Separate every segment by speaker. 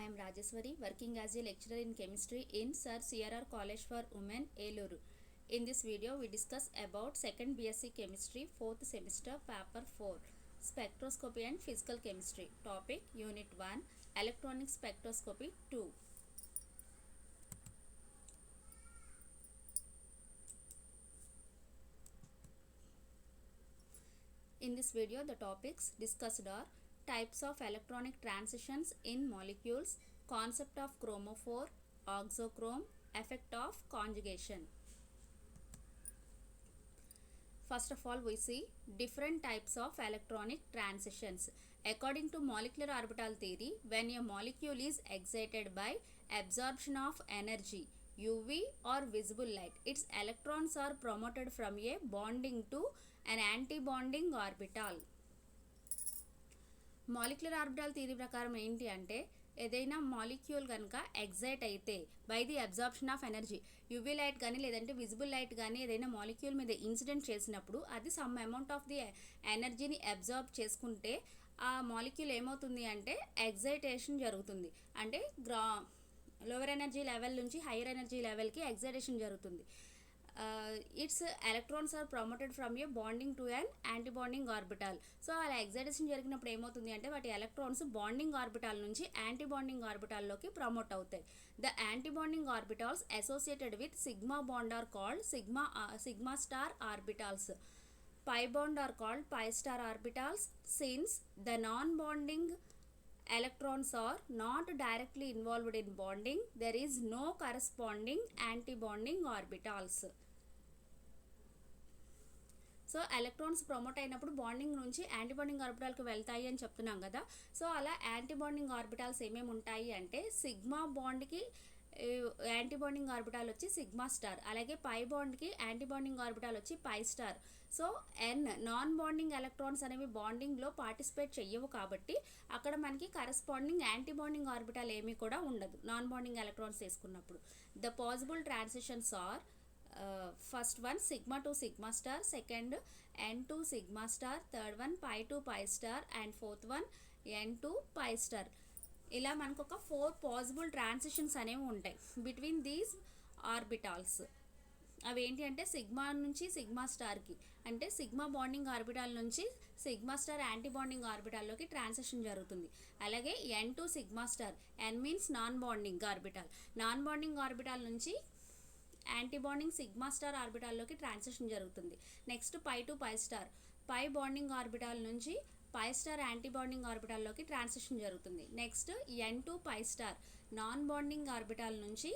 Speaker 1: I am Rajeswari, working as a lecturer in chemistry in Sir CRR College for Women, Eluru. In this video, we discuss about 2nd BSc Chemistry, 4th semester, paper 4, Spectroscopy and Physical Chemistry. Topic, Unit 1, Electronic Spectroscopy 2. In this video, the topics discussed are types of electronic transitions in molecules, concept of chromophore, oxochrome, effect of conjugation. First of all, we see different types of electronic transitions. According to molecular orbital theory, when a molecule is excited by absorption of energy, UV or visible light, its electrons are promoted from a bonding to an anti-bonding orbital. Molecular orbital theory ప్రకారం ఏంటి అంటే ఏదైనా molecule కనుక excite అయితే by the absorption of energy UV light కానీ లేదంటే visible light కానీ ఏదైనా మాలిక్యూల్ మీద ఇన్సిడెంట్ చేసినప్పుడు అది సమ్ అమౌంట్ ఆఫ్ ది ఎనర్జీని అబ్జార్బ్ చేసుకుంటే ఆ మాలిక్యూల్ ఏమవుతుంది అంటే ఎగ్జైటేషన్ జరుగుతుంది. అంటే లోవర్ ఎనర్జీ లెవెల్ నుంచి హైయర్ ఎనర్జీ లెవెల్కి ఎగ్జైటేషన్ జరుగుతుంది. It's electrons are promoted from a bonding to an antibonding orbital. So అలా ఎగ్జైటేషన్ జరిగినప్పుడు ఏమవుతుంది అంటే వాటి ఎలక్ట్రాన్స్ బాండింగ్ ఆర్బిటాల్ నుంచి యాంటీబాండింగ్ ఆర్బిటాల్లోకి ప్రమోట్ అవుతాయి. The antibonding orbitals associated with sigma bond are called sigma star orbitals. Pi bond are called pi star orbitals. Since the non-bonding electrons are not directly involved in bonding, there is no corresponding anti-bonding orbitals. So electrons promote అయినప్పుడు bonding నుంచి antibonding ఆర్బిటాల్కి వెళ్తాయి అని చెప్తున్నాం కదా. So అలా antibonding orbitals ఏమేమి ఉంటాయి అంటే సిగ్మా బాండ్కి యాంటీబాండింగ్ ఆర్బిటాల్ వచ్చి సిగ్మా స్టార్, అలాగే పై బాండ్కి యాంటీబాండింగ్ ఆర్బిటాల్ వచ్చి pi star. So non bonding electrons అనేవి బాండింగ్లో పార్టిసిపేట్ చెయ్యవు కాబట్టి అక్కడ మనకి కరెస్పాండింగ్ యాంటీబాండింగ్ ఆర్బిటాల్ ఏమీ కూడా ఉండదు నాన్ బాండింగ్ ఎలక్ట్రాన్స్ తీసుకున్నప్పుడు. The possible transitions are first one sigma to sigma star, second n to sigma star, third one pi to pi star and fourth one N to pi star. ఇలా మనకు ఒక 4 possible transitions అనేవి ఉంటాయి between these orbitals. అవి ఏంటి అంటే sigma నుంచి sigma స్టార్కి అంటే సిగ్మా బాండింగ్ ఆర్బిటాల్ నుంచి సిగ్మా స్టార్ యాంటీ బాండింగ్ ఆర్బిటాల్లోకి ట్రాన్సిషన్ జరుగుతుంది. అలాగే N to sigma star, N means non bonding orbital, non bonding orbital నుంచి యాంటీ బాండింగ్ సిగ్మా స్టార్ ఆర్బిటాల్లోకి ట్రాన్సిషన్ జరుగుతుంది. Next pi to pi star, pi bonding orbital నుంచి pi star antibonding ఆర్బిటాల్లోకి transition జరుగుతుంది. Next N to pi star, non bonding orbital నుంచి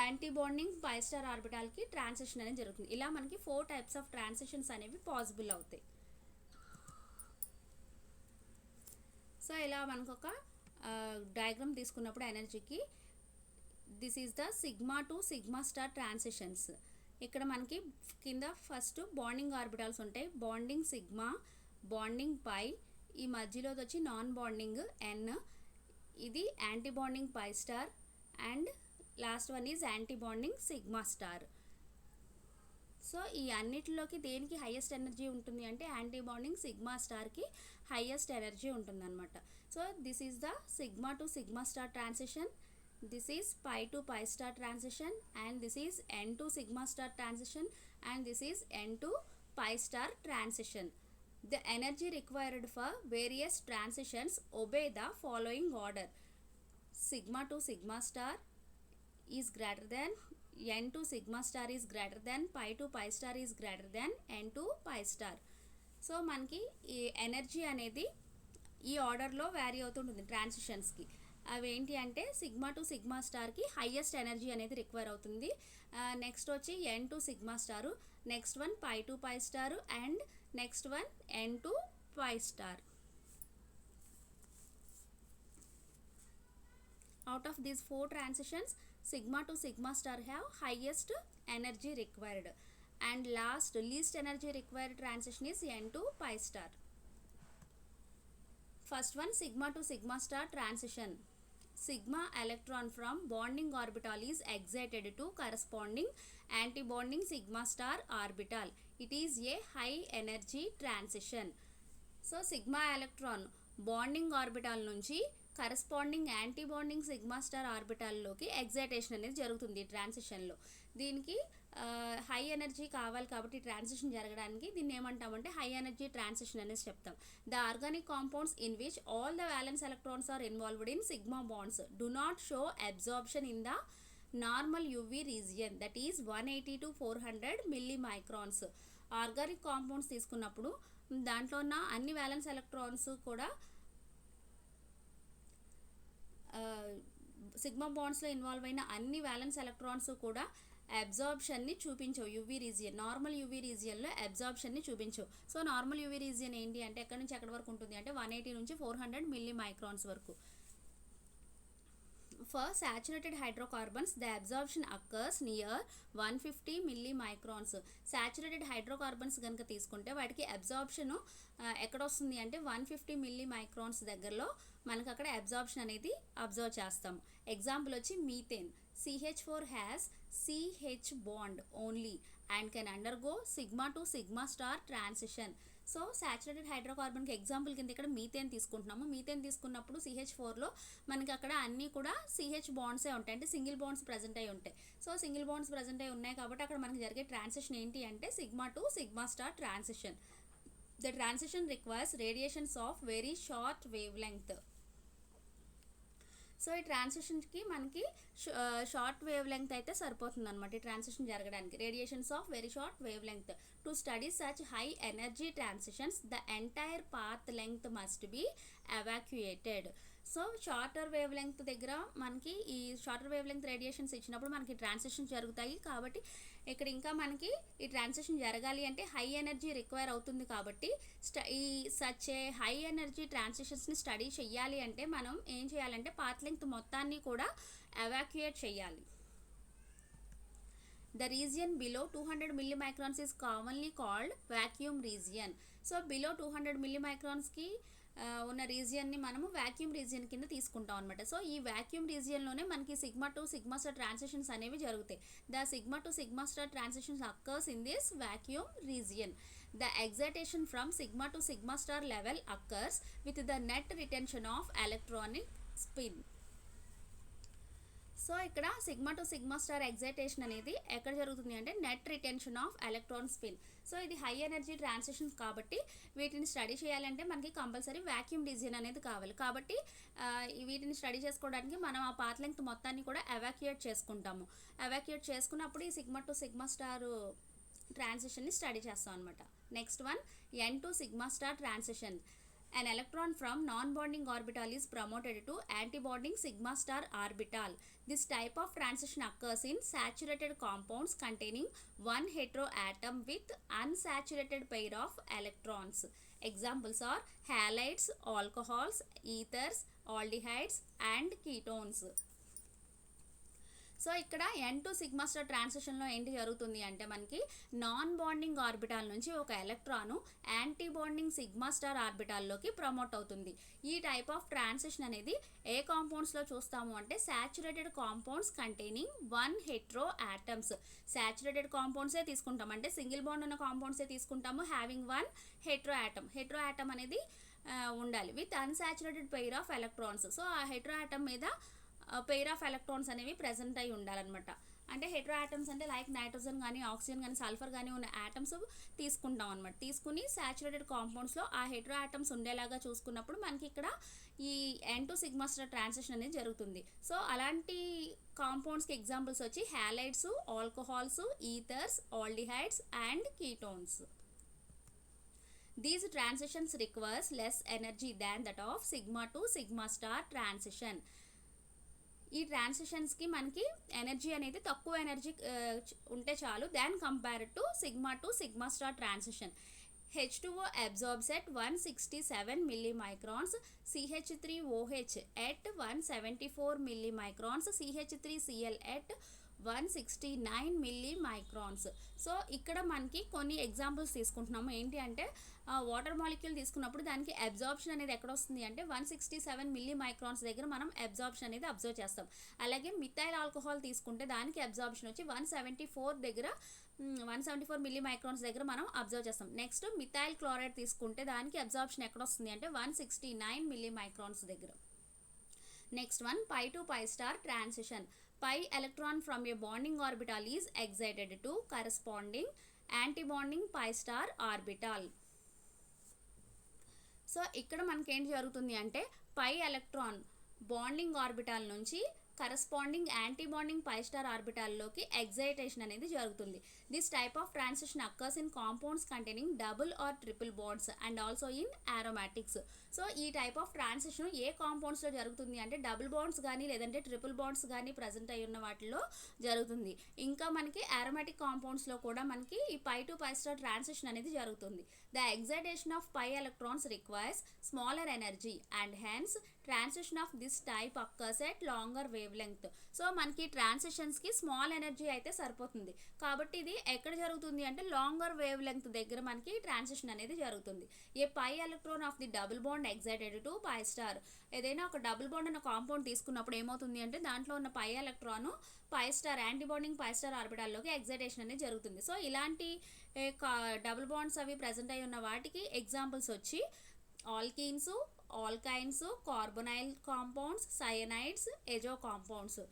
Speaker 1: antibonding pi star ఆర్బిటాల్కి transition అనేది జరుగుతుంది. ఇలా మనకి 4 టైప్స్ ఆఫ్ ట్రాన్సిషన్స్ అనేవి పాసిబుల్ అవుతాయి. సో ఇలా మనకు ఒక డయాగ్రామ్ తీసుకున్నప్పుడు ఎనర్జీకి this is the sigma to sigma star transitions. ఇక్కడ మనకి కింద ఫస్ట్ బాండింగ్ ఆర్బిటాల్స్ ఉంటాయి. బాండింగ్ సిగ్మా, బాండింగ్ పై, ఈ మధ్యలోది వచ్చి నాన్ బాండింగ్ ఎన్, ఇది antibonding pi star and last one is antibonding sigma star. So ఈ అన్నిటిలోకి దేనికి హైయెస్ట్ ఎనర్జీ ఉంటుంది అంటే యాంటీ బాండింగ్ సిగ్మా స్టార్కి హైయెస్ట్ ఎనర్జీ ఉంటుందన్నమాట. So this is the sigma to sigma star transition, this is pi to pi star transition and this is n to sigma star transition and this is n to pi star transition. The energy required for various transitions obey the following order. Sigma to sigma star is greater than n to sigma star is greater than pi to pi star is greater than n to pi star. So మనకి ఈ energy అనేది ఈ ఆర్డర్లో vary అవుతుంటుంది ట్రాన్సిషన్స్కి. అవి ఏంటి అంటే sigma to sigma స్టార్కి హైయెస్ట్ ఎనర్జీ అనేది రిక్వైర్ అవుతుంది. నెక్స్ట్ వచ్చి N to sigma star, next one pi to pi star and next one N to pi star. Out of these 4 transitions sigma to sigma star have highest energy required and least energy required transition is N to pi star. First one, sigma to sigma star transition. Sigma electron from bonding orbital is excited to corresponding anti-bonding sigma star orbital. It is a high energy transition. So sigma electron bonding orbital నుంచి corresponding antibonding sigma star ఆర్బిటాల్లోకి excitation అనేది జరుగుతుంది ట్రాన్సిషన్లో. దీనికి high energy కావాలి కాబట్టి transition జరగడానికి దీన్ని ఏమంటామంటే హై ఎనర్జీ ట్రాన్సిషన్ అనేసి చెప్తాం. The organic compounds in which all the valence electrons are involved in sigma bonds do not show absorption in the normal UV region, that is 180 to 400 millimicrons. Organic compounds తీసుకున్నప్పుడు దాంట్లో ఉన్న అన్ని valence electrons కూడా sigma బాండ్స్లో involve అయిన అన్ని valence electrons కూడా అబ్జార్ప్షన్ని చూపించవు. యూవీ రీజియన్, నార్మల్ యూవీ రీజియన్లో అబ్జార్ప్షన్ని చూపించవు. సో నార్మల్ యూవీ రీజియన్ ఏంటి అంటే ఎక్కడి నుంచి ఎక్కడి వరకు ఉంటుంది అంటే 180 నుంచి 400 మిల్లీ మైక్రాన్స్ వరకు. For saturated hydrocarbons, the absorption occurs near 150 milli microns. Saturated hydrocarbons కనుక తీసుకుంటే వాటికి అబ్జార్ప్షన్ ఎక్కడ వస్తుంది అంటే 150 మిల్లీ మైక్రాన్స్ దగ్గరలో మనకు అక్కడ అబ్జార్ప్షన్ అనేది అబ్జర్వ్ చేస్తాం. ఎగ్జాంపుల్ వచ్చి methane. CH4 has CH bond only and can undergo sigma to sigma star transition. So saturated హైడ్రోకార్బన్కి ఎగ్జాంపుల్ కింద ఇక్కడ మీథేన్ తీసుకుంటున్నాము. మీథేన్ తీసుకున్నప్పుడు CH4లో మనకి అక్కడ అన్నీ కూడా CH బాండ్సే ఉంటాయి, అంటే సింగిల్ బాండ్స్ ప్రజెంట్ అయి ఉంటాయి. సో సింగిల్ బాండ్స్ ప్రజెంట్ అయి ఉన్నాయి కాబట్టి అక్కడ మనకి జరిగే ట్రాన్సిషన్ ఏంటి అంటే sigma to sigma star transition. The transition requires radiations of very short wave length. So ఈ ట్రాన్సిషన్కి మనకి షార్ట్ వేవ్ లెంగ్త్ అయితే సరిపోతుంది అనమాట ఈ ట్రాన్సిషన్ జరగడానికి. Radiations of very short wave length. To study such high energy transitions the entire path length must be evacuated. So shorter wave length దగ్గర మనకి ఈ షార్టర్ వేవ్ లెంగ్త్ రేడియేషన్స్ ఇచ్చినప్పుడు మనకి ట్రాన్సిషన్ జరుగుతాయి కాబట్టి ఇక్కడ ఇంకా మనకి ఈ ట్రాన్సిషన్ జరగాలి అంటే హై ఎనర్జీ రిక్వైర్ అవుతుంది కాబట్టి ఈ సచ్ ఏ హై ఎనర్జీ ట్రాన్సిషన్స్ని స్టడీ చేయాలి అంటే మనం ఏం చేయాలంటే పాత్ లెంగ్త్ మొత్తాన్ని కూడా ఎవాక్యుయేట్ చేయాలి. The region below 200 milli microns is commonly called vacuum region. So below 200 మిల్లీ మైక్రాన్స్కి ఉన్న రీజియన్ని మనము వాక్యూమ్ రీజియన్ కింద తీసుకుంటాం అనమాట. సో ఈ వాక్యూమ్ రీజియన్లోనే మనకి sigma to sigma star transitions అనేవి జరుగుతాయి. The sigma to sigma star transitions occurs in this vacuum region. The excitation from sigma to sigma star level occurs with the net retention of electronic spin. So ఇక్కడ sigma to sigma star excitation అనేది ఎక్కడ జరుగుతుంది అంటే net retention of electron spin. So ఇది high energy transitions కాబట్టి వీటిని study చేయాలంటే మనకి కంపల్సరీ వాక్యూమ్ రీజియన్ అనేది కావాలి. కాబట్టి వీటిని స్టడీ చేసుకోవడానికి మనం ఆ పాత్ లెంగ్త్ మొత్తాన్ని కూడా ఎవాక్యుయేట్ చేసుకుంటాము. ఎవాక్యుయేట్ చేసుకున్నప్పుడు ఈ సిగ్మా టు సిగ్మా స్టార్ ట్రాన్సిషన్ని స్టడీ చేస్తాం అనమాట. Next one N to sigma star transition. An electron from non-bonding orbital is promoted to antibonding sigma star orbital. This type of transition occurs in saturated compounds containing one heteroatom with unsaturated pair of electrons. Examples are halides, alcohols, ethers, aldehydes and ketones. So ఇక్కడ N to sigma star ట్రాన్సిషన్లో ఏంటి జరుగుతుంది అంటే మనకి non bonding orbital నుంచి ఒక electron antibonding sigma star ఆర్బిటాల్లోకి promote అవుతుంది. ఈ టైప్ ఆఫ్ ట్రాన్సిషన్ అనేది ఏ కాంపౌండ్స్లో చూస్తాము అంటే saturated compounds containing one hetero atoms. Saturated కాంపౌండ్సే తీసుకుంటాం, అంటే సింగిల్ బాండ్ ఉన్న కాంపౌండ్సే తీసుకుంటాము having one hetero atom. Hetero atom అనేది ఉండాలి with unsaturated pair of electrons. So ఆ హెట్రో ఆటమ్ మీద పెయిర్ ఆఫ్ ఎలక్ట్రాన్స్ అనేవి ప్రెజెంట్ అయి ఉండాలన్నమాట. అంటే హెట్రో ఆటమ్స్ అంటే లైక్ నైట్రోజన్ కానీ ఆక్సిజన్ కానీ సల్ఫర్ కానీ ఉన్న ఆటమ్స్ తీసుకుంటాం అనమాట. తీసుకుని సాచురేటెడ్ కాంపౌండ్స్లో ఆ హెట్రో ఆటమ్స్ ఉండేలాగా చూసుకున్నప్పుడు మనకి ఇక్కడ ఈ N to sigma star transition అనేది జరుగుతుంది. సో అలాంటి కాంపౌండ్స్కి ఎగ్జాంపుల్స్ వచ్చి halides, alcohols, ఈథర్స్, aldehydes and ketones. These transitions requires less energy than that of sigma to sigma star transition. ఈ ట్రాన్సిషన్స్కి మనకి ఎనర్జీ అనేది తక్కువ ఎనర్జీ ఉంటే చాలు than compared to sigma to sigma star transition. H2O absorbs at 167 millimicrons, CH3OH at 174 millimicrons, CH3Cl at 169 millimicrons. So ఇక్కడ మనకి కొన్ని examples తీసుకుంటున్నాము. ఏంటి అంటే వాటర్ మాలిక్యూల్ తీసుకున్నప్పుడు దానికి అబ్జార్ప్షన్ అనేది ఎక్కడ వస్తుంది అంటే 167 millimicrons దగ్గర మనం అబ్జార్ప్షన్ అనేది అబ్జర్వ్ చేస్తాం. అలాగే మిథైల్ ఆల్కహాల్ తీసుకుంటే దానికి అబ్జార్ప్షన్ వచ్చి 174 millimicrons దగ్గర మనం అబ్జర్వ్ చేస్తాం. నెక్స్ట్ మిథైల్ క్లోరైడ్ తీసుకుంటే దానికి అబ్జార్ప్షన్ ఎక్కడ వస్తుంది అంటే 169 millimicrons దగ్గర. Next one, pi to pi star transition. Pi electron from a bonding orbital is excited to corresponding antibonding pi star orbital. So ఇక్కడ మనకేంటి జరుగుతుంది అంటే పై ఎలక్ట్రాన్ బాండింగ్ ఆర్బిటాల్ నుంచి కరస్పాండింగ్ యాంటీబాండింగ్ పై స్టార్ ఆర్బిటాల్లోకి excitation అనేది జరుగుతుంది. This type of transition occurs in compounds containing double or triple bonds and also in aromatics. So ఈ type of transition ఏ కాంపౌండ్స్లో జరుగుతుంది అంటే డబుల్ బాండ్స్ కానీ లేదంటే ట్రిపుల్ బాండ్స్ కానీ ప్రజెంట్ అయి ఉన్న వాటిలో జరుగుతుంది. ఇంకా మనకి ఆరోమాటిక్ కాంపౌండ్స్లో కూడా మనకి ఈ pi to pi star transition అనేది జరుగుతుంది. The excitation of pi electrons requires smaller energy and hence transition of this type occurs at longer wave length. So మనకి ట్రాన్సిషన్స్కి స్మాల్ ఎనర్జీ అయితే సరిపోతుంది కాబట్టి ఇది ఎక్కడ జరుగుతుంది అంటే లాంగర్ వేవ్ లెంగ్త్ దగ్గర మనకి ట్రాన్సిషన్ అనేది జరుగుతుంది. A pi electron of the double bond excited to pi star. ఏదైనా ఒక డబుల్ బాండ్ అన్న కాంపౌండ్ తీసుకున్నప్పుడు ఏమవుతుంది అంటే దాంట్లో ఉన్న pi electron pi star antibonding pi star ఆర్బిటాల్లోకి ఎగ్జైటేషన్ అనేది జరుగుతుంది. సో ఇలాంటి డబుల్ బాండ్స్ అవి ప్రజెంట్ అయి ఉన్న వాటికి ఎగ్జాంపుల్స్ వచ్చి alkenes, alkynes, carbonyl compounds, cyanides, azo compounds.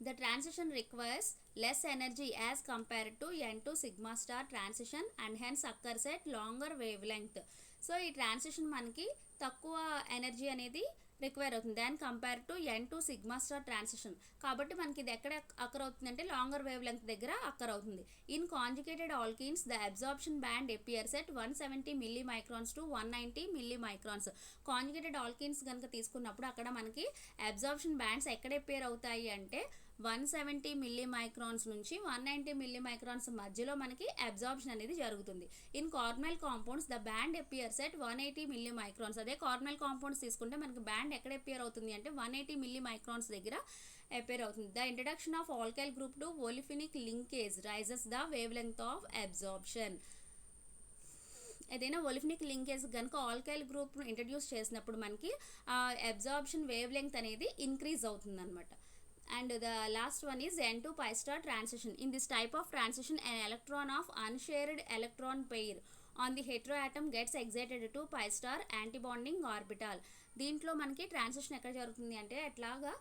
Speaker 1: The transition requires less energy as compared to N2 sigma star transition and hence occurs at longer wavelength. So ఈ transition మనకి తక్కువ energy అనేది require అవుతుంది than compare to N2 sigma star transition. కాబట్టి మనకి ఇది ఎక్కడ అక్కర్ అవుతుంది అంటే లాంగర్ వేవ్ లెంగ్త్ దగ్గర అక్కర్ అవుతుంది. In conjugated alkenes the absorption band appears at 170 milli microns to 190 milli microns. Conjugated alkenes కనుక తీసుకున్నప్పుడు అక్కడ మనకి అబ్జార్ప్షన్ బ్యాండ్స్ ఎక్కడ అపియర్ అవుతాయి అంటే 170 మిల్లీ మైక్రాన్స్ నుంచి 190 మిల్లీ మైక్రాన్స్ మధ్యలో మనకి అబ్జార్ప్షన్ అనేది జరుగుతుంది. In carbonyl compounds the band appears at 180 millimicrons. అదే కార్బొనైల్ కాంపౌండ్స్ తీసుకుంటే మనకి బ్యాండ్ ఎక్కడ అపియర్ అవుతుంది అంటే 180 మిల్లీ మైక్రాన్స్ దగ్గర అపియర్ అవుతుంది. The introduction of alkyl group to olefinic linkage raises the wavelength of absorption. ఏదైనా ఒలిఫినిక్ లింకేజ్ కనుక ఆల్కైల్ గ్రూప్ను ఇంట్రడ్యూస్ చేసినప్పుడు మనకి అబ్జార్ప్షన్ వేవ్ లెంగ్త్ అనేది ఇంక్రీజ్ అవుతుంది అనమాట. And the last one is N2 pi star transition. In this type of transition, an electron of unshared electron pair on the heteroatom gets excited to pi star antibonding orbital. దీంట్లో మనకి transition ఎక్కడ జరుగుతుంది అంటే ఎట్లాగా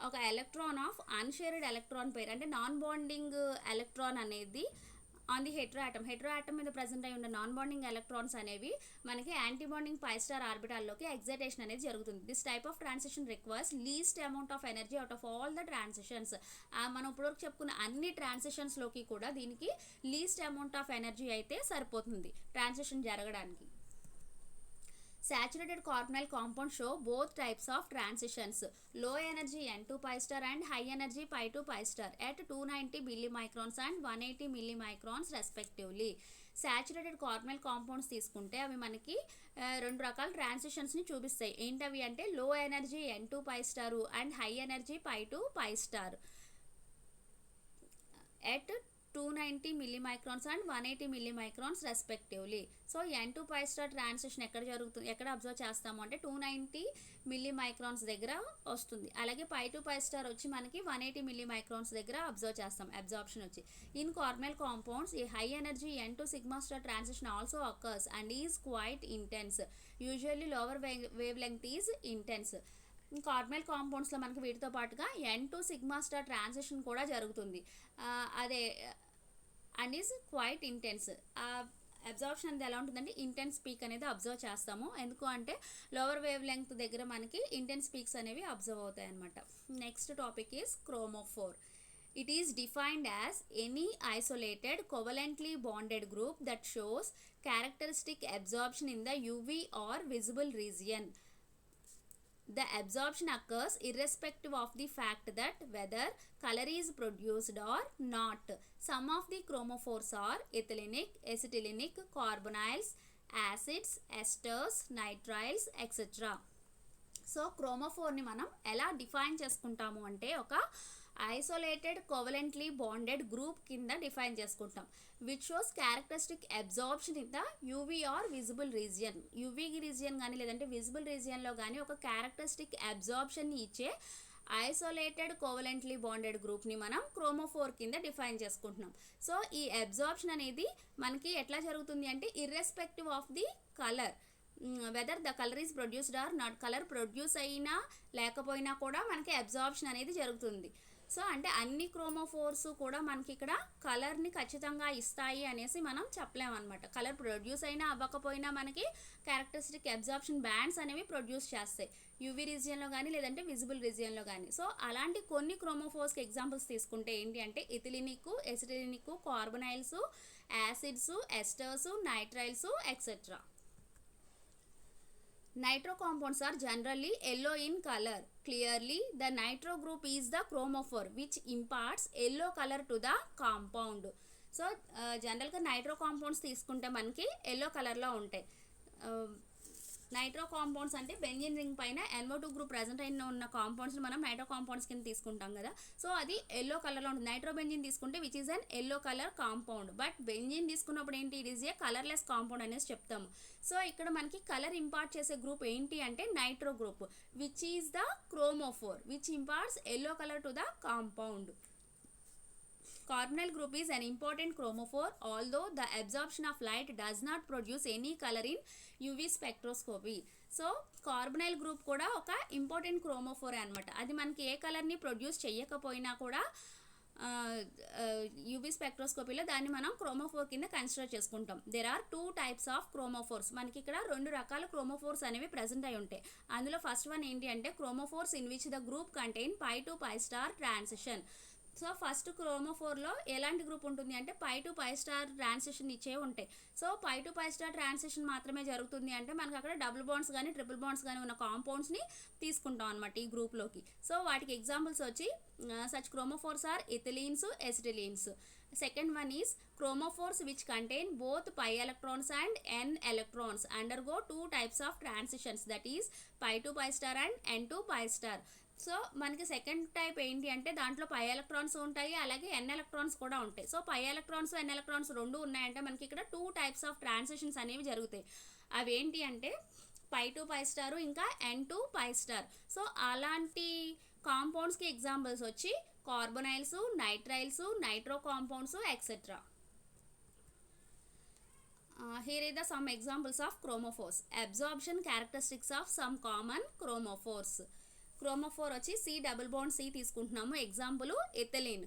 Speaker 1: ఒక electron of అన్షేర్డ్ electron pair అంటే non bonding electron అనేది on the హెట్రోఆటమ్ మీద ప్రజెంట్ అయి ఉన్న నాన్ బాండింగ్ ఎలక్ట్రాన్స్ అనేవి మనకి యాంటీబాండింగ్ పై స్టార్ ఆర్బిటాల్లోకి ఎగ్జైటేషన్ అనేది జరుగుతుంది. This type of transition requires least amount of energy out of all the transitions. మనం ఇప్పటివరకు చెప్పుకున్న అన్ని ట్రాన్సిషన్స్లోకి కూడా దీనికి లీస్ట్ అమౌంట్ ఆఫ్ ఎనర్జీ అయితే సరిపోతుంది ట్రాన్సిషన్ జరగడానికి. Saturated carbonyl compounds show both types of transitions, low energy N2 pi star and high energy pi 2 pi star at 290 millimicrons and 180 millimicrons respectively. Saturated carbonyl compounds తీసుకుంటే అవి మనకి రెండు రకాల ట్రాన్సిషన్స్ని చూపిస్తాయి. ఏంటవి అంటే లో energy N2 pi star and high energy pi 2 pi star at 290 millimicrons and 180 millimicrons respectively. So N2 pi star transition ఎక్కడ అబ్జర్వ్ చేస్తాము అంటే 290 millimicrons దగ్గర వస్తుంది. అలాగే pi 2 pi star వచ్చి మనకి 180 millimicrons దగ్గర అబ్జర్వ్ చేస్తాం అబ్జార్ప్షన్ వచ్చి. ఇన్ కార్బొనైల్ కాంపౌండ్స్ ఈ high energy N2 sigma star transition also occurs and is quite intense. Usually lower wavelength is intense. Carbonyl కాంపౌండ్స్లో మనకి వీటితో పాటుగా N2 సిగ్మా స్టార్ ట్రాన్సిషన్ కూడా జరుగుతుంది. అదే and is quiet intense. Absorption అనేది ఎలా ఉంటుందంటే ఇంటెన్స్ పీక్ అనేది అబ్జర్వ్ చేస్తాము. ఎందుకు అంటే లోవర్ వేవ్ లెంగ్త్ దగ్గర మనకి ఇంటెన్స్ పీక్స్ అనేవి అబ్జర్వ్ అవుతాయి అనమాట. Next topic is chromophore. It is defined as any isolated covalently bonded group that shows characteristic absorption in the UV or visible region. The absorption occurs irrespective of the fact that whether color is produced or not. Some of the chromophores are ethylenic, acetylenic, carbonyls, acids, esters, nitriles, etc. So క్రోమోఫోర్ని మనం ఎలా define చేసుకుంటాము అంటే ఒక isolated covalently bonded group కింద define చేసుకుంటాం. Which shows characteristic absorption in the UV or visible region. UV region కానీ లేదంటే విజిబుల్ రీజియన్లో కానీ ఒక క్యారెక్టరిస్టిక్ అబ్జార్ప్షన్ని ఇచ్చే ఐసోలేటెడ్ కోవలెంట్లీ బాండెడ్ గ్రూప్ని మనం క్రోమోఫోర్ కింద డిఫైన్ చేసుకుంటున్నాం. సో ఈ అబ్జార్ప్షన్ అనేది మనకి ఎట్లా జరుగుతుంది అంటే irrespective of the colour, whether the colour is produced or not, colour produce అయినా లేకపోయినా కూడా మనకి అబ్జార్ప్షన్ అనేది జరుగుతుంది. సో అంటే అన్ని క్రోమోఫోర్స్ కూడా మనకి ఇక్కడ కలర్ని ఖచ్చితంగా ఇస్తాయి అనేసి మనం చెప్పలేమన్నమాట. కలర్ ప్రొడ్యూస్ అయినా అవ్వకపోయినా మనకి క్యారెక్టరిస్టిక్ అబ్జార్ప్షన్ బ్యాండ్స్ అనేవి ప్రొడ్యూస్ చేస్తాయి యూవీ రీజియన్లో కానీ లేదంటే విజిబుల్ రీజియన్లో కానీ. సో అలాంటి కొన్ని క్రోమోఫోర్స్కి ఎగ్జాంపుల్స్ తీసుకుంటే ఏంటి అంటే ethylenic, acetylenic, carbonyls, acids, esters, nitriles etcetera. Nitro compounds are generally yellow in color. Clearly, the nitro group is the chromophore which imparts yellow color to the compound. So, జనరల్గా nitro compounds తీసుకుంటే మనకి yellow కలర్లో ఉంటాయి. Nitro compounds అంటే benzene ring పైన NO2 group present అయిన ఉన్న కాంపౌండ్స్ని మనం నైట్రో కాంపౌండ్స్ కింద తీసుకుంటాం కదా. సో అది ఎల్లో కలర్లో ఉంటుంది. నైట్రో బెంజిన్ తీసుకుంటే which is an yellow colour compound. But benzene తీసుకున్నప్పుడు ఏంటి, it is a colourless compound అనేసి చెప్తాము. సో ఇక్కడ మనకి కలర్ ఇంపార్ట్ చేసే గ్రూప్ ఏంటి అంటే nitro group which is the chromophore which imparts yellow colour to the compound. Carbonyl group is an important chromophore although the absorption of light does not produce any color in UV spectroscopy. So carbonyl group కూడా ఒక important chromophore అనమాట. అది మనకి ఏ కలర్ని produce చేయకపోయినా కూడా UV స్పెక్ట్రోస్కోపీలో దాన్ని మనం క్రోమోఫోర్ కింద కన్సిడర్ చేసుకుంటాం. There are 2 types of chromophores. మనకి ఇక్కడ 2 రకాల క్రోమోఫోర్స్ అనేవి ప్రజెంట్ అయి ఉంటాయి. అందులో ఫస్ట్ వన్ ఏంటి అంటే chromophores in which the group contain π to π star transition. So first క్రోమోఫోర్లో ఎలాంటి గ్రూప్ ఉంటుంది అంటే π to π స్టార్ ట్రాన్సిషన్ ఇచ్చే ఉంటాయి. సో π to π స్టార్ ట్రాన్సిషన్ మాత్రమే జరుగుతుంది అంటే మనకు అక్కడ డబుల్ బాండ్స్ కానీ ట్రిపుల్ బాండ్స్ కానీ ఉన్న కాంపౌండ్స్ని తీసుకుంటాం అనమాట ఈ గ్రూప్లోకి. సో వాటికి ఎగ్జాంపుల్స్ వచ్చి such chromophores are ethylenes, acetylenes. Second one is chromophores which contain both pi electrons and n electrons undergo 2 types of transitions, that is π to π star and n to π star. So మనకి second type ఏంటి అంటే దాంట్లో π electrons ఉంటాయి, అలాగే n electrons కూడా ఉంటాయి. So π electrons, n electrons రెండు ఉన్నాయంటే మనకి ఇక్కడ 2 types ఆఫ్ ట్రాన్సిషన్స్ అనేవి జరుగుతాయి. అవి ఏంటి అంటే π to π స్టార్ ఇంకా n to π స్టార్. సో అలాంటి కాంపౌండ్స్కి ఎగ్జాంపుల్స్ వచ్చి carbonyls, nitriles, nitro compounds etcetera. Here are the some examples of chromophores. Absorption characteristics of some common chromophores. Chromophore వచ్చి C డబుల్ బాండ్ C తీసుకుంటున్నాము. Example ethylene,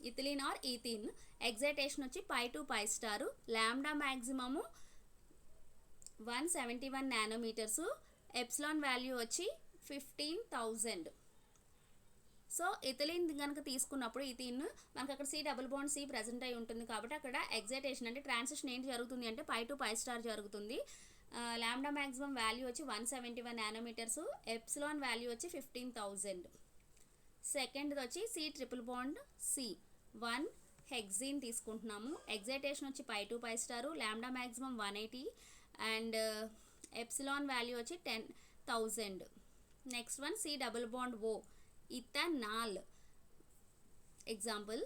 Speaker 1: ethylene or ethene. Excitation వచ్చి π to π star. Lambda maximum 171 nanometres. Epsilon value వచ్చి 15,000. So ethylene కనుక తీసుకున్నప్పుడు ఇథిన్ మనకు అక్కడ C double bond C present అయి ఉంటుంది కాబట్టి అక్కడ ఎగ్జైటేషన్ అంటే ట్రాన్సిషన్ ఏంటి జరుగుతుంది అంటే π to π స్టార్ జరుగుతుంది. లాంబ్డా మ్యాక్సిమం వాల్యూ వచ్చి 171 నానోమీటర్స్. ఎప్సిలాన్ వాల్యూ వచ్చి 15,000. సెకండ్ది వచ్చి C triple bond C 1 hexyne తీసుకుంటున్నాము. ఎగ్జైటేషన్ వచ్చి π to π star. Lambda maximum 180 and epsilon value వచ్చి 10,000. Next one C double bond O ethanal. Example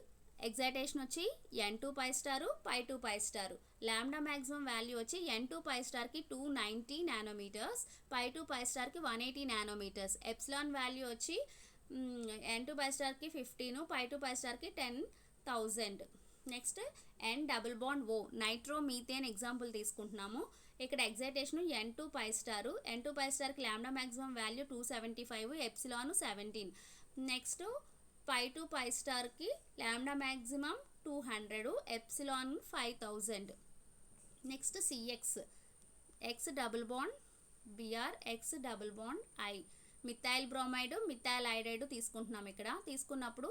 Speaker 1: excitation వచ్చి n to π star, π to π star. Lambda maximum value వచ్చి n to π స్టార్కి 290 nanometres, π to π స్టార్కి 180 nanometres. Epsilon value వచ్చి n to π స్టార్కి 15, π to π స్టార్కి 10,000. Next n double bond O nitromethane example తీసుకుంటున్నాము. ఇక్కడ excitation n to π star, n to π స్టార్కి lambda maximum value 275, epsilon 17. Next π to π స్టార్కి lambda maximum 200, epsilon 5,000. Next CX, X double bond Br, X double bond I. Methyl bromide, methyl iodide తీసుకుంటున్నాం. ఇక్కడ తీసుకున్నప్పుడు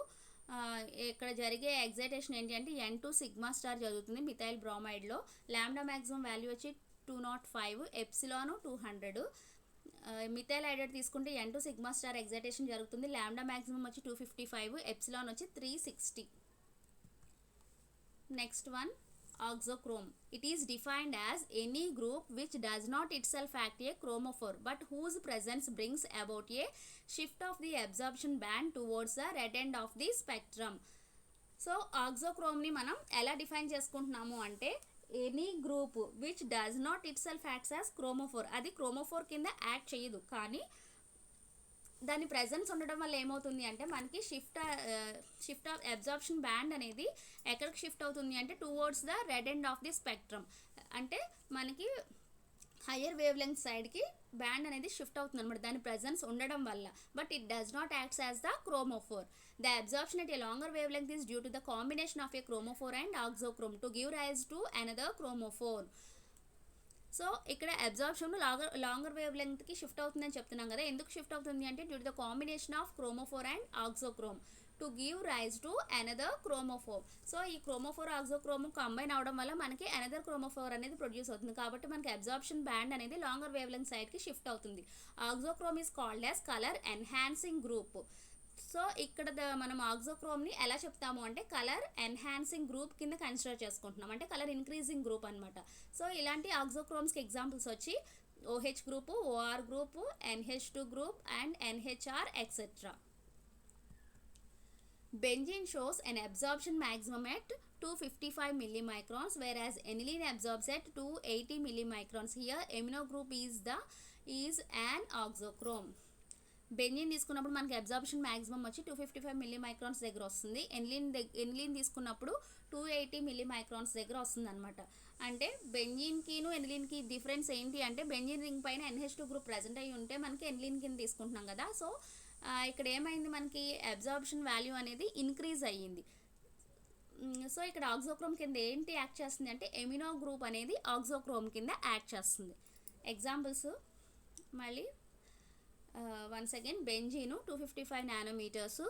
Speaker 1: ఇక్కడ జరిగే excitation ఏంటి అంటే n to సిగ్మా స్టార్ జరుగుతుంది మిథైల్ బ్రోమైడ్లో. లాంబ్డా మ్యాక్సిమం వాల్యూ వచ్చి 205, ఎప్సిలాన్ 200. మిథైల్ ఐడైడ్ తీసుకుంటే n to sigma star excitation జరుగుతుంది. లాంబ్డా మ్యాక్సిమం వచ్చి 255, ఎప్సిలాన్ వచ్చి 360. Next one auxochrome. It is defined as any group which does not itself act a chromophore but whose presence brings about a shift of the absorption band towards the red end of the spectrum. So ఆక్సోక్రోమ్ని మనం ఎలా define చేసుకుంటున్నాము అంటే any group which does not itself acts as chromophore. అది chromophore కింద act చేయదు కానీ దాని ప్రెజెన్స్ ఉండడం వల్ల ఏమవుతుంది అంటే మనకి షిఫ్ట్ ఆఫ్ అబ్జార్ప్షన్ బ్యాండ్ అనేది ఎక్కడికి షిఫ్ట్ అవుతుంది అంటే towards the red end of the spectrum. అంటే మనకి హయ్యర్ వేవ్ లెంగ్త్ సైడ్కి బ్యాండ్ అనేది షిఫ్ట్ అవుతుంది అనమాట దాని ప్రెజెన్స్ ఉండడం వల్ల. But it does not acts as the chromophore. The absorption at a longer wave length is due to the combination of a chromophore and auxochrome to give rise to another chromophore. So ఇక్కడ absorption longer wave లెంగ్త్కి shift అవుతుందని చెప్తున్నాం కదా. ఎందుకు shift అవుతుంది అంటే due to the combination of chromophore and auxochrome to give rise to another chromophore. So ఈ chromophore auxochrome combine అవడం వల్ల మనకి అనదర్ క్రోమోఫోర్ అనేది ప్రొడ్యూస్ అవుతుంది. కాబట్టి మనకి అబ్జార్ప్షన్ బ్యాండ్ అనేది లాంగర్ వేవ్ లెంగ్త్ సైడ్కి షిఫ్ట్ అవుతుంది. Auxochrome is called as colour enhancing group. So ఇక్కడ మనం ఆక్సోక్రోమ్ని ఎలా చెప్తాము అంటే కలర్ ఎన్హాన్సింగ్ గ్రూప్ కింద కన్సిడర్ చేసుకుంటున్నాం, అంటే కలర్ ఇంక్రీజింగ్ గ్రూప్ అనమాట. సో ఇలాంటి ఆక్సోక్రోమ్స్కి ఎగ్జాంపుల్స్ వచ్చి OH group, OR group, NH2 group and NHR etcetera. Benzene shows an absorption maximum at 255 millimicrons, whereas aniline absorbs at 280 millimicrons. Here amino group is an oxochrome. Benzene తీసుకున్నప్పుడు మనకి absorption maximum వచ్చి 255 మిల్లీమైక్రాన్స్ దగ్గర వస్తుంది. Aniline తీసుకున్నప్పుడు 280 మిల్లీమైక్రాన్స్ దగ్గర వస్తుంది అనమాట. అంటే బెంజీన్కిను ఎనిలిన్కి డిఫరెన్స్ ఏంటి అంటే బెంజీన్ రింగ్ పైన NH2 గ్రూప్ ప్రజెంట్ అయ్యి ఉంటే మనకి ఎనిలిన్ కింద తీసుకుంటున్నాం కదా. సో ఇక్కడ ఏమైంది మనకి అబ్జార్ప్షన్ వాల్యూ అనేది ఇంక్రీజ్ అయ్యింది. సో ఇక్కడ ఆక్సోక్రోమ్ కింద ఏంటి యాక్ట్ చేస్తుంది అంటే ఎమినో గ్రూప్ అనేది ఆక్సోక్రోమ్ కింద యాక్ట్ చేస్తుంది. ఎగ్జాంపుల్స్ మళ్ళీ once again benzene 255 nanometres,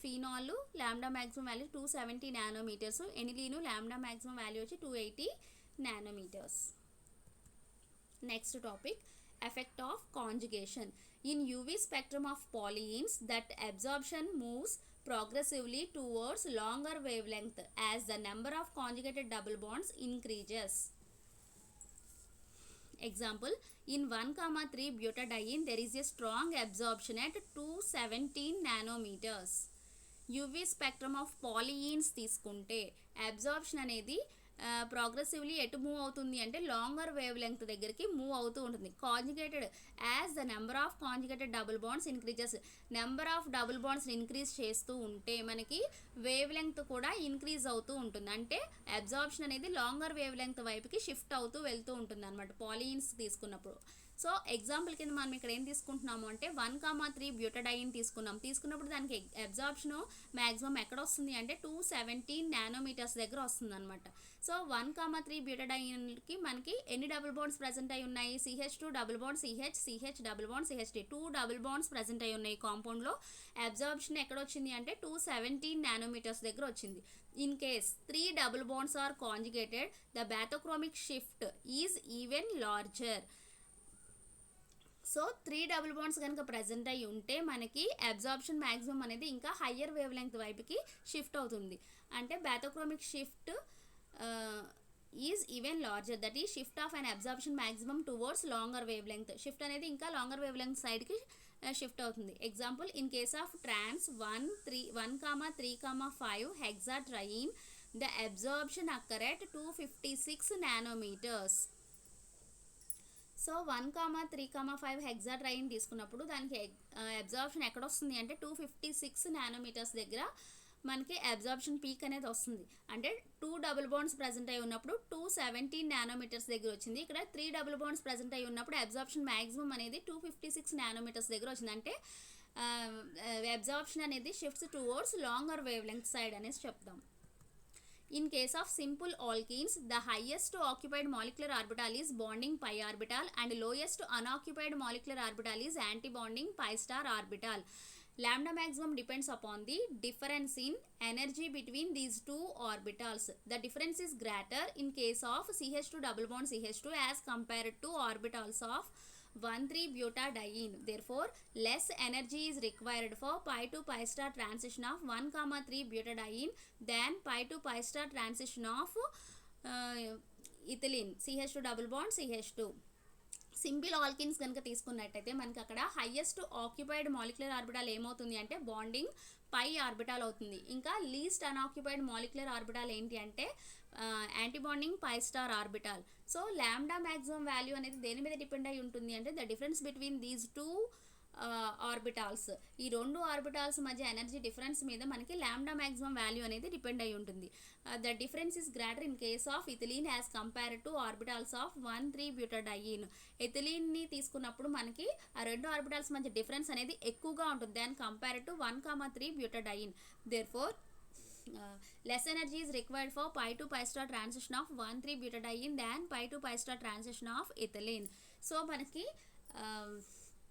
Speaker 1: phenol lambda maximum value 270 nanometres, aniline lambda maximum value వచ్చి 280 nanometres. Next topic effect of conjugation. In UV spectrum of polyenes, that absorption moves progressively towards longer wavelength as the number of conjugated double bonds increases. Example, in 1,3 butadiene there is a strong absorption at 217 nanometers. UV spectrum of polyenes తీసుకుంటే absorption అనేది progressively ఎటు move అవుతుంది అంటే longer wave length దగ్గరికి move అవుతూ ఉంటుంది. Conjugated as the number of conjugated double bonds increases. Number of double bonds increase చేస్తూ ఉంటే మనకి వేవ్ లెంగ్త్ కూడా ఇంక్రీజ్ అవుతూ ఉంటుంది. అంటే అబ్జార్ప్షన్ అనేది లాంగర్ వేవ్ లెంగ్త్ వైపుకి షిఫ్ట్ అవుతూ వెళ్తూ ఉంటుంది అనమాట పాలియన్స్ తీసుకున్నప్పుడు. సో ఎగ్జాంపుల్ కింద మనం ఇక్కడ ఏం తీసుకుంటున్నాము అంటే 1,3 బ్యూటడైన్ తీసుకున్నప్పుడు దానికి అబ్జార్ప్షన్ మ్యాక్సిమం ఎక్కడ వస్తుంది అంటే 217 నానోమీటర్స్ దగ్గర వస్తుంది అనమాట. సో 1,3 బ్యూటడైన్కి మనకి ఎన్ని డబుల్ బాండ్స్ ప్రజెంట్ అయి ఉన్నాయి? CH2 double bond CH double bond CH3 2 double bonds present అయి ఉన్నాయి కాంపౌండ్లో. అబ్జార్ప్షన్ ఎక్కడ వచ్చింది అంటే 217 నానోమీటర్స్ దగ్గర వచ్చింది. In case 3 double bonds are conjugated the bathochromic shift is even larger. So 3 double bonds కనుక ప్రజెంట్ అయ్యి ఉంటే మనకి అబ్జార్ప్షన్ మ్యాక్సిమం అనేది ఇంకా హయ్యర్ వేవ్ లెంగ్త్ వైపుకి షిఫ్ట్ అవుతుంది. అంటే bathochromic shift is even larger, that ఈ shift of and absorption maximum towards longer wave length. Shift అనేది ఇంకా లాంగర్ వేవ్ లెంగ్త్ సైడ్కి షిఫ్ట్ అవుతుంది. Example, in case of trans 1,3,5 hexatriene the absorption occur at 256 nanometres. So 1,3,5 hexatriene తీసుకున్నప్పుడు దానికి absorption ఎక్కడ వస్తుంది అంటే 256 నానోమీటర్స్ దగ్గర మనకి అబ్జార్ప్షన్ పీక్ అనేది వస్తుంది. అంటే 2 డబుల్ బాండ్స్ ప్రజెంట్ అయి ఉన్నప్పుడు 217 నానోమీటర్స్ దగ్గర వచ్చింది. ఇక్కడ 3 డబుల్ బాండ్స్ ప్రజెంట్ అయి ఉన్నప్పుడు అబ్జార్ప్షన్ మ్యాక్సిమం అనేది 256 నానోమీటర్స్ దగ్గర వచ్చింది. అంటే అబ్జార్ప్షన్ అనేది shifts towards longer wave length side అనేసి చెప్తాం. In case of simple alkenes, the highest occupied molecular orbital is bonding pi orbital and lowest unoccupied molecular orbital is anti-bonding pi star orbital. Lambda maximum depends upon the difference in energy between these two orbitals. The difference is greater in case of CH2 double bond CH2 as compared to orbitals of 1,3-butadiene. Therefore, less energy is required for pi to pi star transition of 1,3-butadiene than pi to pi star transition of ethylene CH2 double bond CH2. Simple alkynes కనుక తీసుకున్నట్టయితే మనకి అక్కడ highest occupied molecular orbital ఏమవుతుంది అంటే bonding పై orbital అవుతుంది. ఇంకా least unoccupied molecular orbital ఏంటి అంటే antibonding pi star orbital. So lambda maximum value అనేది దేని మీద డిపెండ్ అయి ఉంటుంది అంటే the difference between these two orbitals. ఈ 2 ఆర్బిటాల్స్ మధ్య ఎనర్జీ డిఫరెన్స్ మీద మనకి లాంబ్డా మ్యాక్సిమం వాల్యూ అనేది డిపెండ్ అయి ఉంటుంది. The difference is greater in case of ethylene as compared to orbitals of butadiene. ఎథిలీన్ని తీసుకున్నప్పుడు మనకి ఆ 2 ఆర్బిటాల్స్ మధ్య డిఫరెన్స్ అనేది ఎక్కువగా ఉంటుంది than compared to butadiene. Therefore less energy is required for pi to pi star transition of 1,3-butadiene than pi to pi star transition of ethylene. So మనకి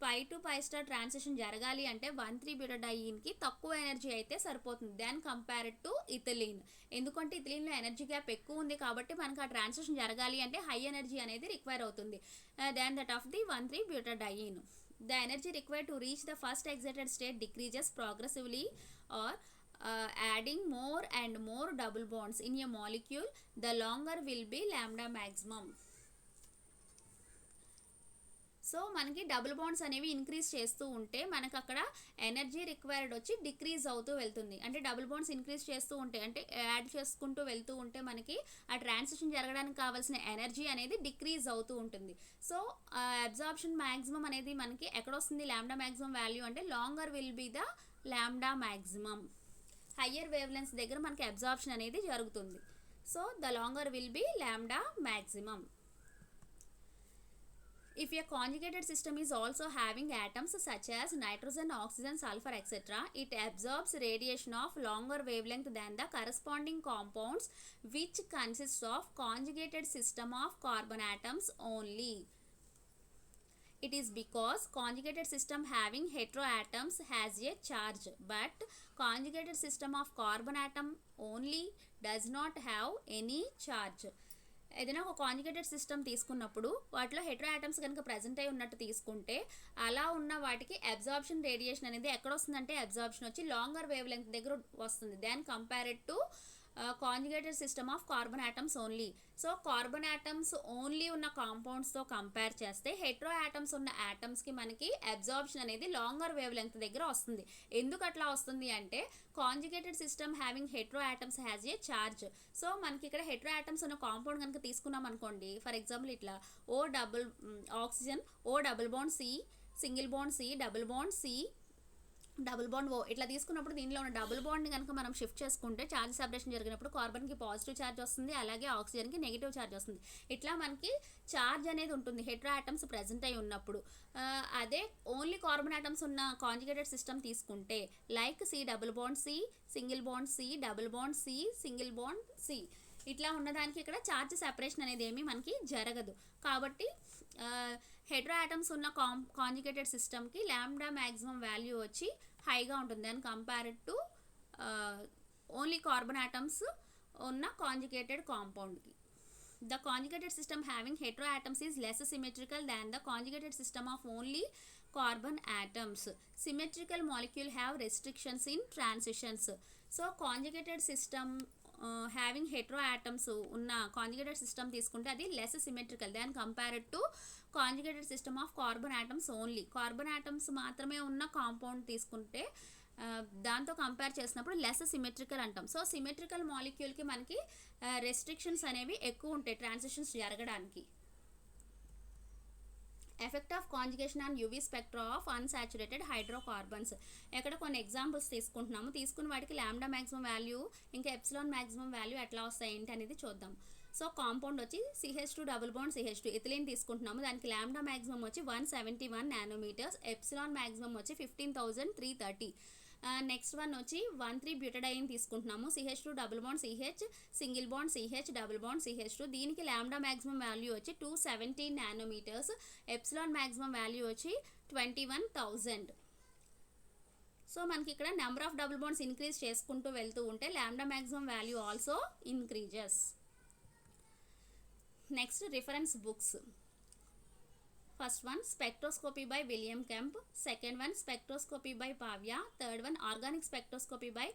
Speaker 1: pi to pi star transition జరగాలి అంటే 1,3-బ్యూటాడైన్కి తక్కువ energy అయితే సరిపోతుంది దాన్ compared to ethylene. ఎందుకంటే ఇథిలీన్లో energy gap ఎక్కువ ఉంది కాబట్టి మనకు ఆ ట్రాన్సిషన్ జరగాలి అంటే హై ఎనర్జీ అనేది రిక్వైర్ అవుతుంది than that of the 1,3-butadiene. The energy required to reach the first excited state decreases progressively or adding more and more double bonds in a molecule, the longer will be lambda maximum. So మనకి double bonds అనేవి increase చేస్తూ ఉంటే మనకు అక్కడ energy required వచ్చి decrease అవుతూ వెళ్తుంది. అంటే డబుల్ బాండ్స్ ఇంక్రీజ్ చేస్తూ ఉంటే అంటే యాడ్ చేసుకుంటూ వెళ్తూ ఉంటే మనకి ఆ ట్రాన్సిషన్ జరగడానికి కావాల్సిన ఎనర్జీ అనేది డిక్రీజ్ అవుతూ ఉంటుంది. సో అబ్జార్ప్షన్ మ్యాక్సిమం అనేది మనకి ఎక్కడ వస్తుంది లాంబ్డా మ్యాక్సిమం వాల్యూ అంటే longer will be the lambda maximum. Higher wave length దగ్గర మనకి అబ్జార్ప్షన్ అనేది జరుగుతుంది. So the longer will be lambda maximum. If a conjugated system is also having atoms such as nitrogen, oxygen, sulfur, etc., it absorbs radiation of longer wavelength than the corresponding compounds which consists of conjugated system of carbon atoms only. It is because conjugated system having heteroatoms has a charge, but conjugated system of carbon atom only does not have any charge. ఏదైనా ఒక conjugated system తీసుకున్నప్పుడు వాటిలో hetero atoms కనుక present అయి ఉన్నట్టు తీసుకుంటే అలా ఉన్న వాటికి అబ్జార్ప్షన్ రేడియేషన్ అనేది ఎక్కడ వస్తుందంటే అబ్జార్ప్షన్ వచ్చి లాంగర్ వేవ్ లెంగ్త్ దగ్గర వస్తుంది than compared to conjugated system of carbon atoms only. So carbon atoms only ఉన్న కాంపౌండ్స్తో కంపేర్ చేస్తే హెట్రో ఆటమ్స్ ఉన్న ఆటమ్స్కి మనకి అబ్జార్ప్షన్ అనేది లాంగర్ వేవ్ లెంగ్త్ దగ్గర వస్తుంది. ఎందుకు అట్లా వస్తుంది అంటే conjugated system having hetero atoms has a charge. So మనకి ఇక్కడ హెట్రో ఆటమ్స్ ఉన్న కాంపౌండ్ కనుక తీసుకున్నాం అనుకోండి, ఫర్ ఎగ్జాంపుల్ ఇట్లా oxygen O double bond C, single bond C, double bond C, double bond O ఇట్లా తీసుకున్నప్పుడు దీనిలో ఉన్న డబుల్ బాండ్ని కనుక మనం షిఫ్ట్ చేసుకుంటే ఛార్జ్ సెపరేషన్ జరిగినప్పుడు కార్బన్కి పాజిటివ్ ఛార్జ్ వస్తుంది, అలాగే ఆక్సిజన్కి నెగిటివ్ ఛార్జ్ వస్తుంది. ఇట్లా మనకి ఛార్జ్ అనేది ఉంటుంది హెట్రో ఆటమ్స్ ప్రజెంట్ అయి ఉన్నప్పుడు. అదే ఓన్లీ కార్బన్ ఆటమ్స్ ఉన్న కాంజుగేటెడ్ సిస్టమ్ తీసుకుంటే like C double bond C, single bond C, double bond C, single bond C, ఇట్లా ఉన్నదానికి ఇక్కడ ఛార్జ్ సెపరేషన్ అనేది ఏమీ మనకి జరగదు. కాబట్టి హెట్రో ఆటమ్స్ ఉన్న కాంజుగేటెడ్ సిస్టమ్కి లాంబ్డా మ్యాక్సిమం వాల్యూ వచ్చి హైగా ఉంటుంది దాని compared to only carbon atoms ఉన్న conjugated కాంపౌండ్కి. The conjugated system having heteroatoms is less symmetrical than the conjugated system of only carbon atoms. Symmetrical molecule have restrictions in transitions. So conjugated system having heteroatoms ఉన్న conjugated system తీసుకుంటే అది less symmetrical than compared to conjugated system of carbon atoms only. Carbon atoms మాత్రమే ఉన్న compound తీసుకుంటే దాంతో compare చేసినప్పుడు less symmetrical అంటాం. So symmetrical మాలిక్యూల్కి మనకి రెస్ట్రిక్షన్స్ అనేవి ఎక్కువ ఉంటాయి ట్రాన్సిషన్స్ జరగడానికి. Effect of conjugation on UV spectra of unsaturated hydrocarbons. ఎక్కడ కొన్ని ఎగ్జాంపుల్స్ తీసుకుంటున్నాము, తీసుకున్న వాటికి లాంబ్డా మ్యాక్సిమం వాల్యూ ఇంకా ఎప్సిలాన్ మ్యాక్సిమం వాల్యూ ఎట్లా వస్తాయి ఏంటి అనేది చూద్దాం. సో కాంపౌండ్ వచ్చి CH2 double bond CH2 ethylene తీసుకుంటున్నాము, దానికి లాంబ్డా మ్యాక్సిమం వచ్చి 171 నానోమీటర్స్, ఎప్సిలాన్ మ్యాక్సిమం వచ్చి 15,330. నెక్స్ట్ వన్ వచ్చి 1,3-బ్యూటాడైన్ తీసుకుంటున్నాము, CH2 double bond CH, single bond CH, double bond CH2, దీనికి లాంబ్డా మ్యాక్సిమం వాల్యూ వచ్చి 217 నానోమీటర్స్, ఎప్సిలాన్ మ్యాక్సిమం వాల్యూ వచ్చి 21,000. సో మనకి ఇక్కడ number of double bonds increase చేసుకుంటూ వెళ్తూ ఉంటే lambda maximum value also increases. Next reference books. First one spectroscopy by William Kemp, second one spectroscopy by Pavia, third one organic spectroscopy by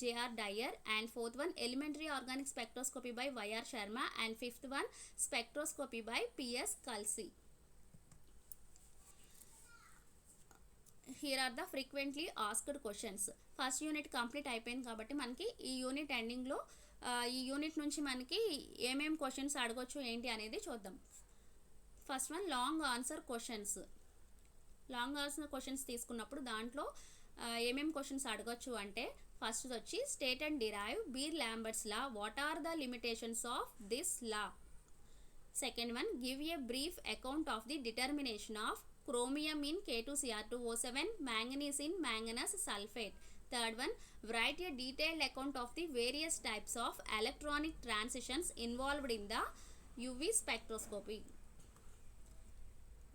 Speaker 1: J.R. Dyer, and fourth one elementary organic spectroscopy by Y.R. Sharma, and fifth one spectroscopy by P.S. Kelsey. Here are the frequently asked questions. First unit complete అయిపోయింది కాబట్టి మనకి ఈ unit ఎండింగ్లో ఈ unit నుంచి మనకి ఏమేమి questions అడగొచ్చు ఏంటి అనేది చూద్దాం. First one long answer questions. Long answer questions తీసుకున్నప్పుడు దాంట్లో ఏమేమి క్వశ్చన్స్ అడగొచ్చు అంటే ఫస్ట్ వచ్చి state and derive Beer Lambert's law, what are the limitations of this law. Second one, give a brief account of the determination of chromium in K2Cr2O7, manganese in manganese sulfate. Third one, write a detailed account of the various types of electronic transitions involved in the UV spectroscopy.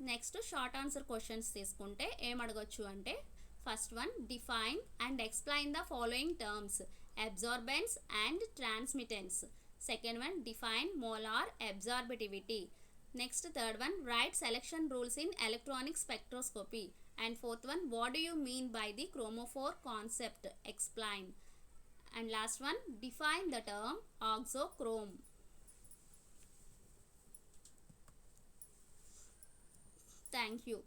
Speaker 1: Next short answer questions తీసుకుంటే ఏం అడగొచ్చు అంటే first one, define and explain the following terms absorbance and transmittance. Second one, define molar absorptivity. Next, third one, write selection rules in electronic spectroscopy. And fourth one, what do you mean by the chromophore concept? Explain. And last one, define the term auxochrome. Thank you.